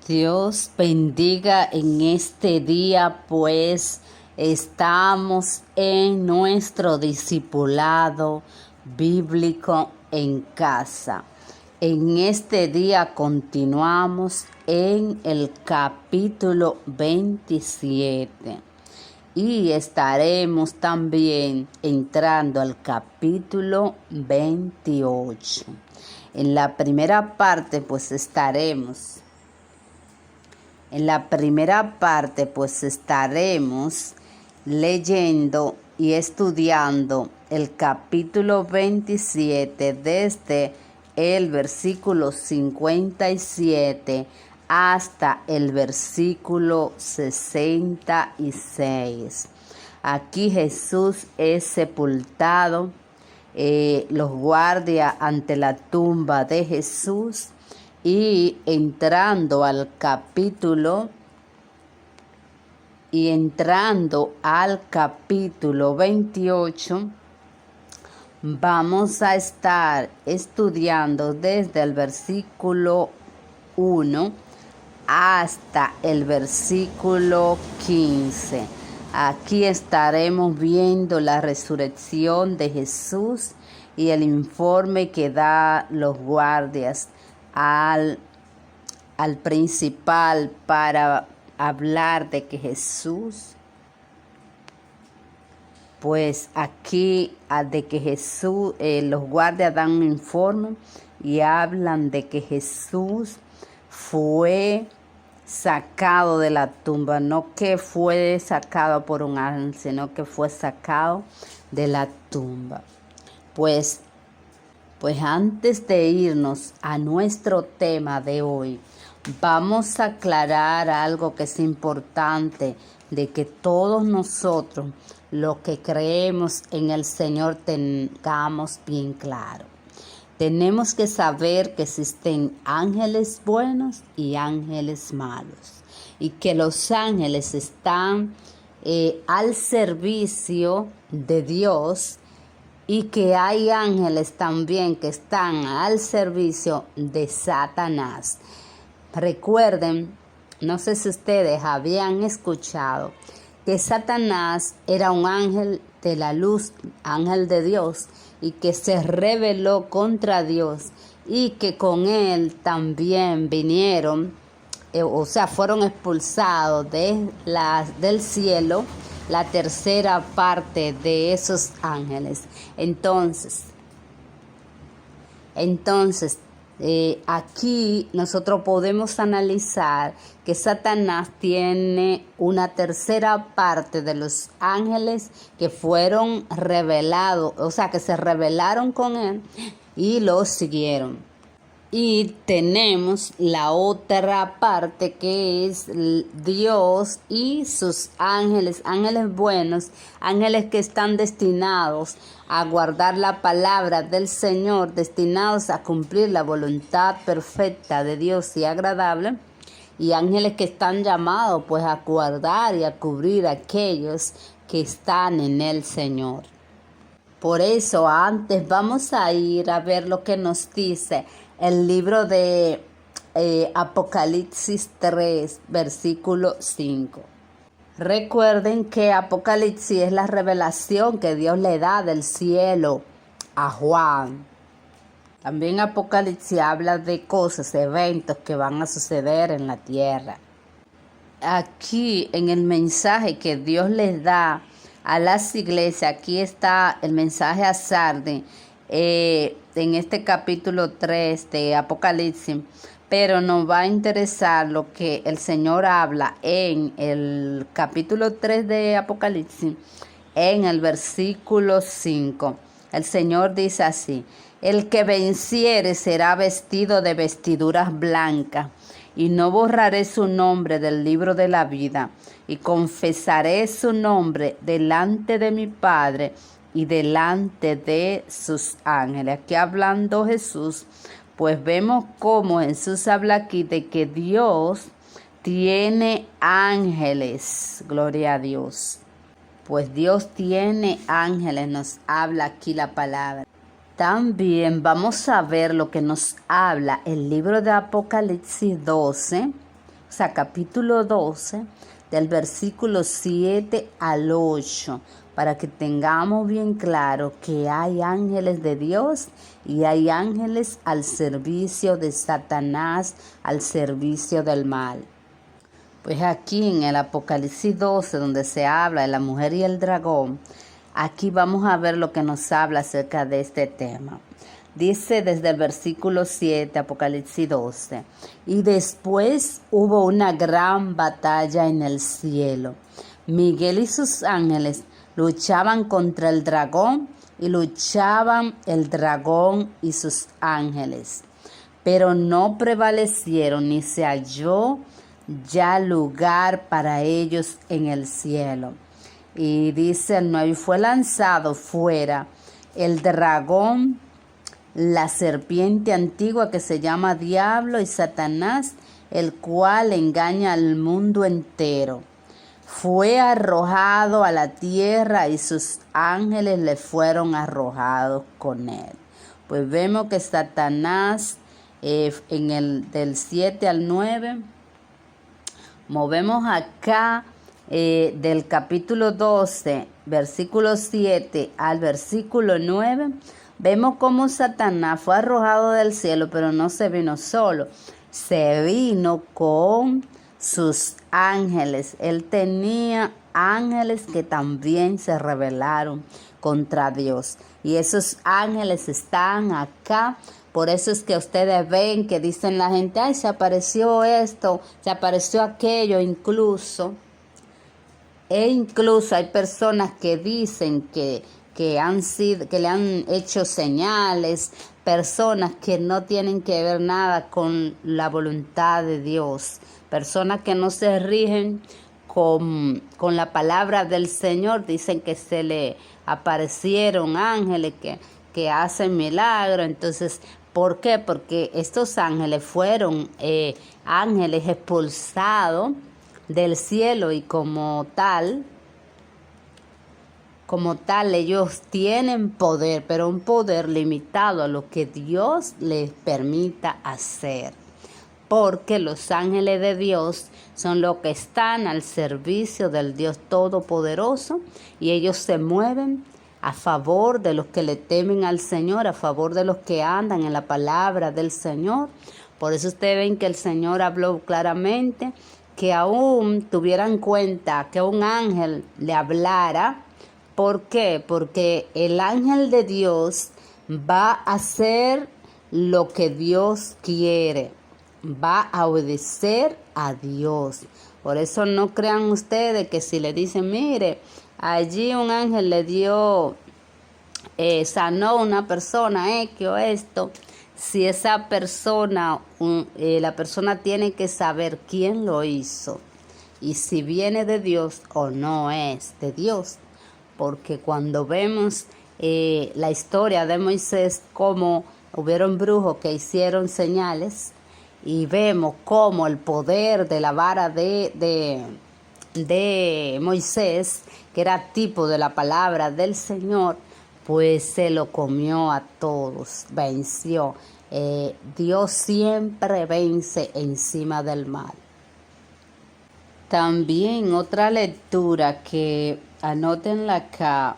Dios bendiga en este día, pues estamos en nuestro discipulado bíblico en casa. En este día continuamos en el capítulo 27 y estaremos también entrando al capítulo 28. En la primera parte, pues estaremos leyendo y estudiando el capítulo 27 desde el versículo 57 hasta el versículo 66. Aquí Jesús es sepultado, los guardias ante la tumba de Jesús, y entrando al capítulo 28, vamos a estar estudiando desde el versículo 1 hasta el versículo 15. Aquí estaremos viendo la resurrección de Jesús y el informe que da los guardias al principal para hablar de que Jesús, pues aquí de que Jesús, los guardias dan un informe y hablan de que Jesús fue sacado de la tumba, no que fue sacado por un ángel, sino que fue sacado de la tumba. Pues antes de irnos a nuestro tema de hoy, vamos a aclarar algo que es importante, de que todos nosotros, lo que creemos en el Señor, tengamos bien claro. Tenemos que saber que existen ángeles buenos y ángeles malos, y que los ángeles están al servicio de Dios, y que hay ángeles también que están al servicio de Satanás. Recuerden, no sé si ustedes habían escuchado que Satanás era un ángel de la luz, ángel de Dios, y que se rebeló contra Dios, y que con él también vinieron, fueron expulsados del cielo la tercera parte de esos ángeles. Entonces, aquí nosotros podemos analizar que Satanás tiene una tercera parte de los ángeles que fueron rebelados, que se rebelaron con él y lo siguieron. Y tenemos la otra parte, que es Dios y sus ángeles, ángeles buenos, ángeles que están destinados a guardar la palabra del Señor, destinados a cumplir la voluntad perfecta de Dios y agradable, y ángeles que están llamados pues a guardar y a cubrir a aquellos que están en el Señor. Por eso antes vamos a ir a ver lo que nos dice el libro de Apocalipsis 3, versículo 5. Recuerden que Apocalipsis es la revelación que Dios le da del cielo a Juan. También Apocalipsis habla de cosas, eventos que van a suceder en la tierra. Aquí en el mensaje que Dios les da a las iglesias, aquí está el mensaje a Sardes, en este capítulo 3 de Apocalipsis, pero nos va a interesar lo que el Señor habla en el capítulo 3 de Apocalipsis, en el versículo 5. El Señor dice así: el que venciere será vestido de vestiduras blancas, y no borraré su nombre del libro de la vida, y confesaré su nombre delante de mi Padre y delante de sus ángeles. Aquí hablando Jesús, pues vemos cómo Jesús habla aquí de que Dios tiene ángeles. Gloria a Dios. Pues Dios tiene ángeles, nos habla aquí la palabra. También vamos a ver lo que nos habla el libro de Apocalipsis 12, o sea, capítulo 12, del versículo 7 al 8, para que tengamos bien claro que hay ángeles de Dios y hay ángeles al servicio de Satanás, al servicio del mal. Pues aquí en el Apocalipsis 12, donde se habla de la mujer y el dragón, aquí vamos a ver lo que nos habla acerca de este tema. Dice desde el versículo 7, Apocalipsis 12, y después hubo una gran batalla en el cielo. Miguel y sus ángeles luchaban contra el dragón y luchaban el dragón y sus ángeles, pero no prevalecieron ni se halló ya lugar para ellos en el cielo. Y dice el 9, y fue lanzado fuera el dragón, la serpiente antigua que se llama Diablo y Satanás, el cual engaña al mundo entero. Fue arrojado a la tierra y sus ángeles le fueron arrojados con él. Pues vemos que Satanás en el del 7 al 9, movemos acá del capítulo 12, versículo 7 al versículo 9, vemos cómo Satanás fue arrojado del cielo, pero no se vino solo, se vino con sus ángeles. Él tenía ángeles que también se rebelaron contra Dios. Y esos ángeles están acá. Por eso es que ustedes ven que dicen la gente, ay, se apareció esto, se apareció aquello, incluso hay personas que dicen que le han hecho señales, personas que no tienen que ver nada con la voluntad de Dios, personas que no se rigen con la palabra del Señor, dicen que se le aparecieron ángeles que hacen milagros. Entonces, ¿por qué? Porque estos ángeles fueron ángeles expulsados del cielo y como tal ellos tienen poder, pero un poder limitado a lo que Dios les permita hacer. Porque los ángeles de Dios son los que están al servicio del Dios Todopoderoso y ellos se mueven a favor de los que le temen al Señor, a favor de los que andan en la palabra del Señor. Por eso ustedes ven que el Señor habló claramente que aún tuviera en cuenta que un ángel le hablara. ¿Por qué? Porque el ángel de Dios va a hacer lo que Dios quiere, va a obedecer a Dios. Por eso no crean ustedes que si le dicen, mire, allí un ángel le dio, sanó a una persona X o esto, si esa persona, la persona tiene que saber quién lo hizo y si viene de Dios o no es de Dios. Porque cuando vemos la historia de Moisés, cómo hubieron brujos que hicieron señales, y vemos cómo el poder de la vara de Moisés, que era tipo de la palabra del Señor, pues se lo comió a todos, venció. Dios siempre vence encima del mal. También otra lectura que anótenla acá,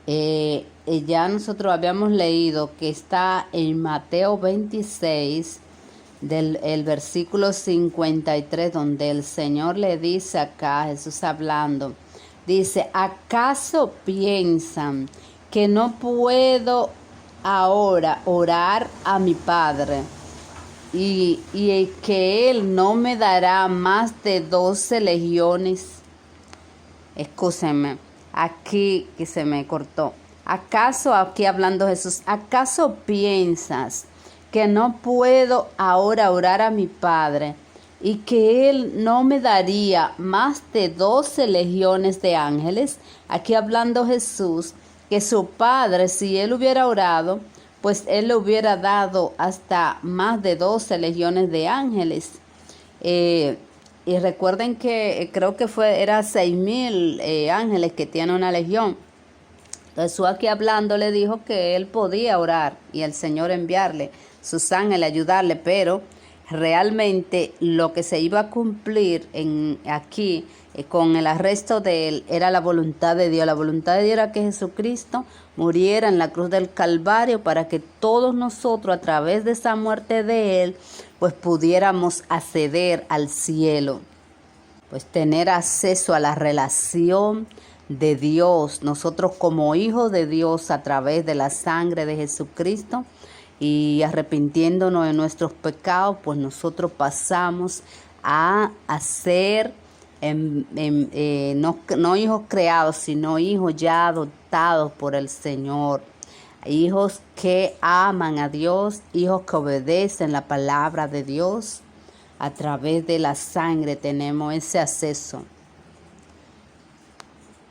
ya nosotros habíamos leído que está en Mateo 26, el versículo 53, donde el Señor le dice acá, Jesús hablando, dice, ¿acaso piensan que no puedo ahora orar a mi Padre y que Él no me dará más de 12 legiones? Escúchenme, aquí que se me cortó. ¿Acaso, aquí hablando Jesús, acaso piensas que no puedo ahora orar a mi Padre y que Él no me daría más de 12 legiones de ángeles? Aquí hablando Jesús, que su Padre, si Él hubiera orado, pues Él le hubiera dado hasta más de 12 legiones de ángeles. Y recuerden que creo que era 6,000 ángeles que tiene una legión. Jesús aquí hablando le dijo que él podía orar y el Señor enviarle sus ángeles, ayudarle, pero realmente lo que se iba a cumplir aquí con el arresto de él era la voluntad de Dios. La voluntad de Dios era que Jesucristo muriera en la cruz del Calvario para que todos nosotros, a través de esa muerte de él, pues pudiéramos acceder al cielo, pues tener acceso a la relación de Dios, nosotros como hijos de Dios a través de la sangre de Jesucristo, y arrepintiéndonos de nuestros pecados, pues nosotros pasamos a ser no hijos creados, sino hijos ya adoptados por el Señor. Hijos que aman a Dios, hijos que obedecen la palabra de Dios. A través de la sangre tenemos ese acceso.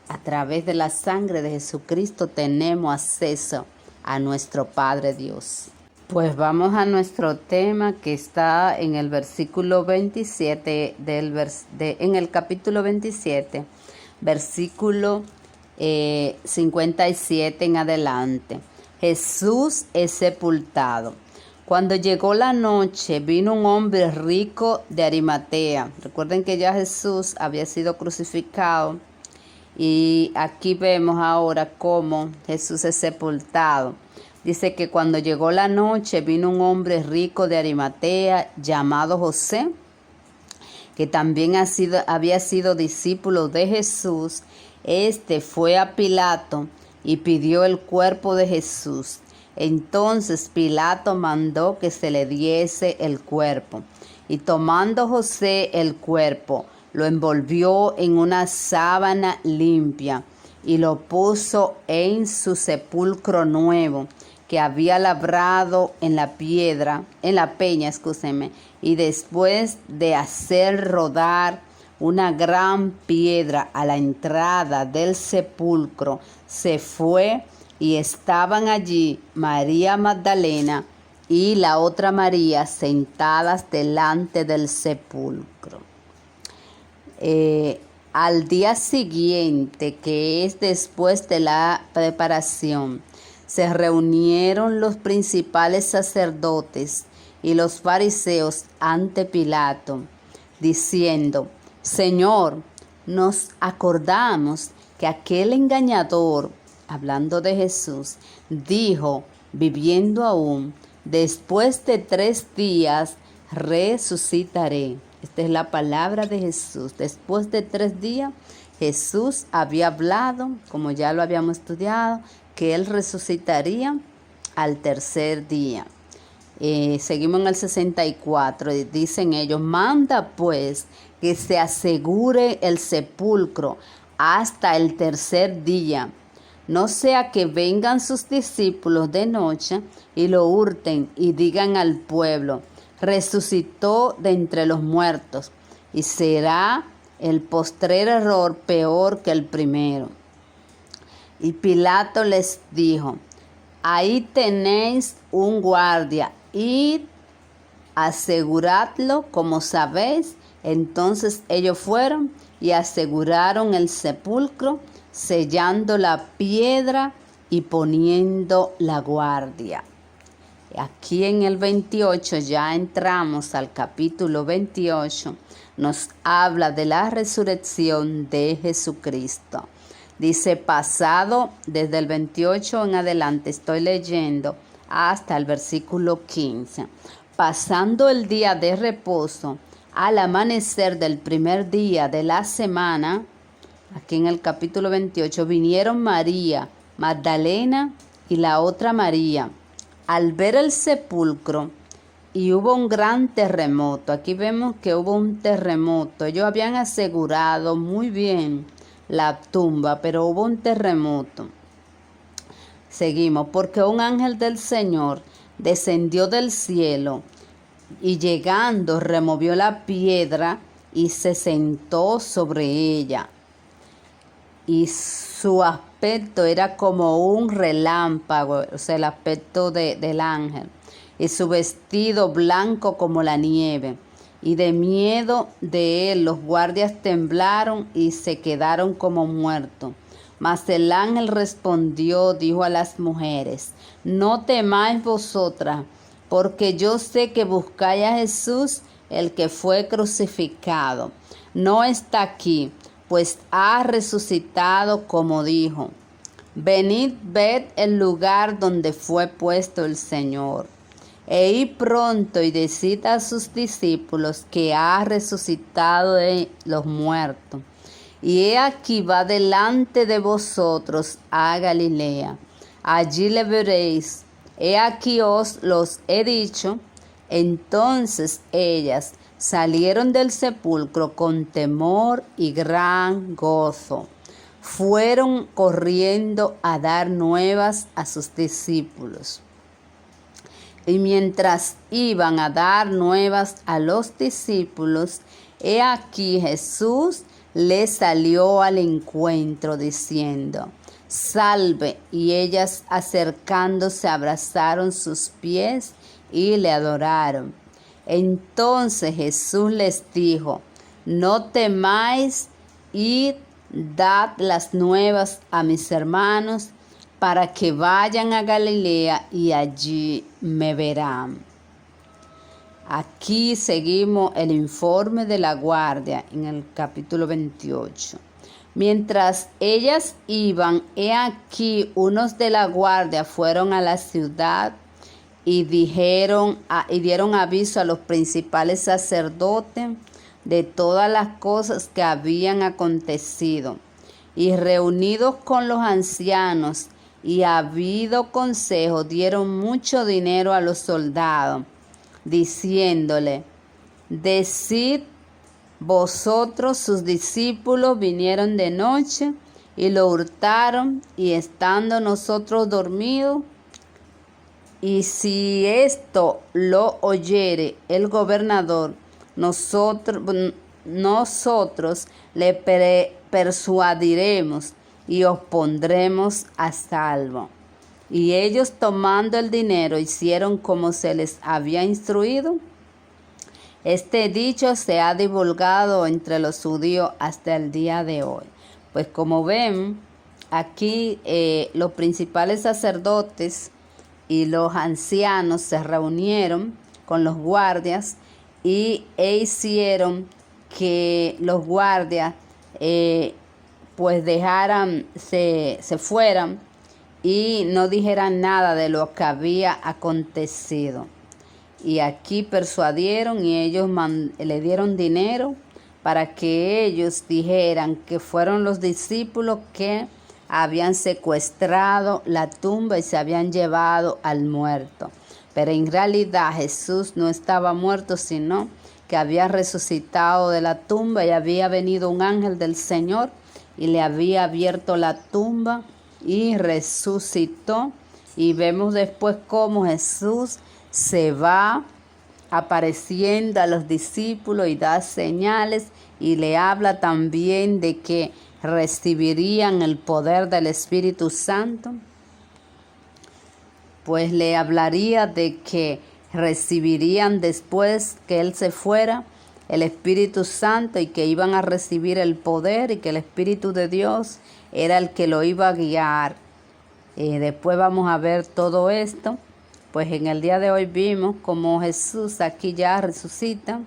A través de la sangre de Jesucristo tenemos acceso a nuestro Padre Dios. Pues vamos a nuestro tema, que está en el versículo 27, en el capítulo 27, versículo 57 en adelante. Jesús es sepultado. Cuando llegó la noche, vino un hombre rico de Arimatea. Recuerden que ya Jesús había sido crucificado. Y aquí vemos ahora cómo Jesús es sepultado. Dice que cuando llegó la noche vino un hombre rico de Arimatea llamado José, que también había sido discípulo de Jesús. Este fue a Pilato y pidió el cuerpo de Jesús. Entonces Pilato mandó que se le diese el cuerpo. Y tomando José el cuerpo, lo envolvió en una sábana limpia y lo puso en su sepulcro nuevo que había labrado en la peña, y después de hacer rodar una gran piedra a la entrada del sepulcro, se fue, y estaban allí María Magdalena y la otra María sentadas delante del sepulcro. Al día siguiente, que es después de la preparación, se reunieron los principales sacerdotes y los fariseos ante Pilato, diciendo: Señor, nos acordamos que aquel engañador, hablando de Jesús, dijo, viviendo aún, después de 3 días resucitaré. Esta es la palabra de Jesús. Después de 3 días, Jesús había hablado, como ya lo habíamos estudiado, que él resucitaría al 3er día. Seguimos en el 64. Dicen ellos: manda pues que se asegure el sepulcro hasta el 3er día, no sea que vengan sus discípulos de noche y lo hurten y digan al pueblo: resucitó de entre los muertos, y será el postrer error peor que el primero. Y Pilato les dijo: ahí tenéis un guardia, id, aseguradlo como sabéis. Entonces ellos fueron y aseguraron el sepulcro, sellando la piedra y poniendo la guardia. Aquí en el 28, ya entramos al capítulo 28, nos habla de la resurrección de Jesucristo. Dice: pasado, desde el 28 en adelante, estoy leyendo hasta el versículo 15. Pasando el día de reposo, al amanecer del primer día de la semana, aquí en el capítulo 28, vinieron María Magdalena y la otra María al ver el sepulcro, y hubo un gran terremoto. Aquí vemos que hubo un terremoto. Ellos habían asegurado muy bien la tumba, pero hubo un terremoto. Seguimos: porque un ángel del Señor descendió del cielo y llegando removió la piedra y se sentó sobre ella. Y su aspecto era como un relámpago, o sea, el aspecto del ángel. Y su vestido blanco como la nieve. Y de miedo de él los guardias temblaron y se quedaron como muertos. Mas el ángel respondió, dijo a las mujeres: no temáis vosotras, porque yo sé que buscáis a Jesús, el que fue crucificado. No está aquí, pues ha resucitado como dijo. Venid, ved el lugar donde fue puesto el Señor. E id pronto y decid a sus discípulos que ha resucitado de los muertos. Y he aquí va delante de vosotros a Galilea. Allí le veréis. He aquí os los he dicho. Entonces ellas salieron del sepulcro con temor y gran gozo. Fueron corriendo a dar nuevas a sus discípulos. Y mientras iban a dar nuevas a los discípulos, he aquí Jesús les salió al encuentro diciendo: Salve. Y ellas acercándose abrazaron sus pies y le adoraron. Entonces Jesús les dijo: No temáis, id, dad las nuevas a mis hermanos, para que vayan a Galilea y allí me verán. Aquí seguimos el informe de la guardia en el capítulo 28. Mientras ellas iban, he aquí unos de la guardia fueron a la ciudad y dieron aviso a los principales sacerdotes de todas las cosas que habían acontecido. Y reunidos con los ancianos y habido consejo, dieron mucho dinero a los soldados, diciéndole: Decid vosotros, sus discípulos vinieron de noche y lo hurtaron, y estando nosotros dormidos, y si esto lo oyere el gobernador, nosotros le persuadiremos y os pondremos a salvo. Y ellos, tomando el dinero, hicieron como se les había instruido. Este dicho se ha divulgado entre los judíos hasta el día de hoy. Pues como ven, aquí los principales sacerdotes y los ancianos se reunieron con los guardias e hicieron que los guardias pues se fueran y no dijeran nada de lo que había acontecido. Y aquí persuadieron y ellos le dieron dinero para que ellos dijeran que fueron los discípulos que habían secuestrado la tumba y se habían llevado al muerto. Pero en realidad Jesús no estaba muerto, sino que había resucitado de la tumba, y había venido un ángel del Señor y le había abierto la tumba y resucitó. Y vemos después cómo Jesús se va apareciendo a los discípulos y da señales, y le habla también de que recibirían el poder del Espíritu Santo. Pues le hablaría de que recibirían después que Él se fuera el Espíritu Santo, y que iban a recibir el poder, y que el Espíritu de Dios era el que lo iba a guiar. Después vamos a ver todo esto. Pues en el día de hoy vimos como Jesús aquí ya resucita.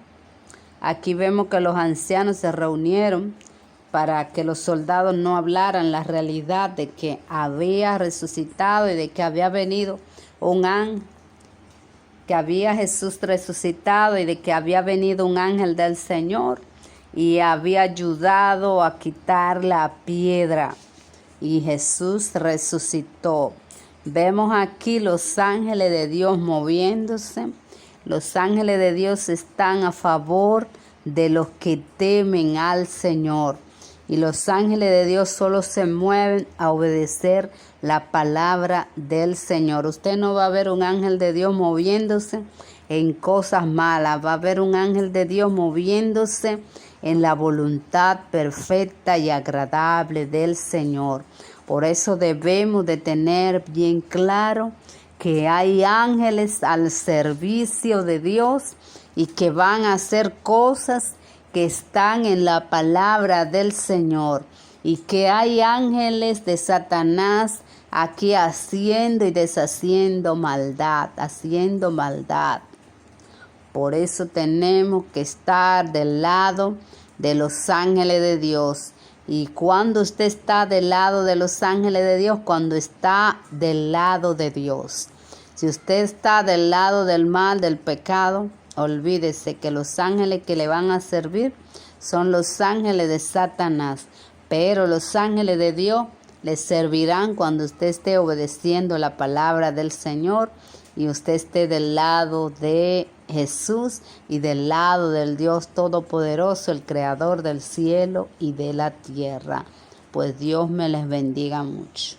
Aquí vemos que los ancianos se reunieron para que los soldados no hablaran la realidad de que había resucitado y de que había venido un ángel, que había Jesús resucitado y de que había venido un ángel del Señor y había ayudado a quitar la piedra, y Jesús resucitó. Vemos aquí los ángeles de Dios moviéndose. Los ángeles de Dios están a favor de los que temen al Señor. Y los ángeles de Dios solo se mueven a obedecer la palabra del Señor. Usted no va a ver un ángel de Dios moviéndose en cosas malas. Va a ver un ángel de Dios moviéndose en la voluntad perfecta y agradable del Señor. Por eso debemos de tener bien claro que hay ángeles al servicio de Dios y que van a hacer cosas que están en la palabra del Señor, y que hay ángeles de Satanás aquí haciendo y deshaciendo maldad, haciendo maldad. Por eso tenemos que estar del lado de los ángeles de Dios. Y cuando usted está del lado de los ángeles de Dios, cuando está del lado de Dios. Si usted está del lado del mal, del pecado, olvídese que los ángeles que le van a servir son los ángeles de Satanás. Pero los ángeles de Dios le servirán cuando usted esté obedeciendo la palabra del Señor y usted esté del lado de Jesús y del lado del Dios Todopoderoso, el Creador del cielo y de la tierra. Pues Dios me les bendiga mucho.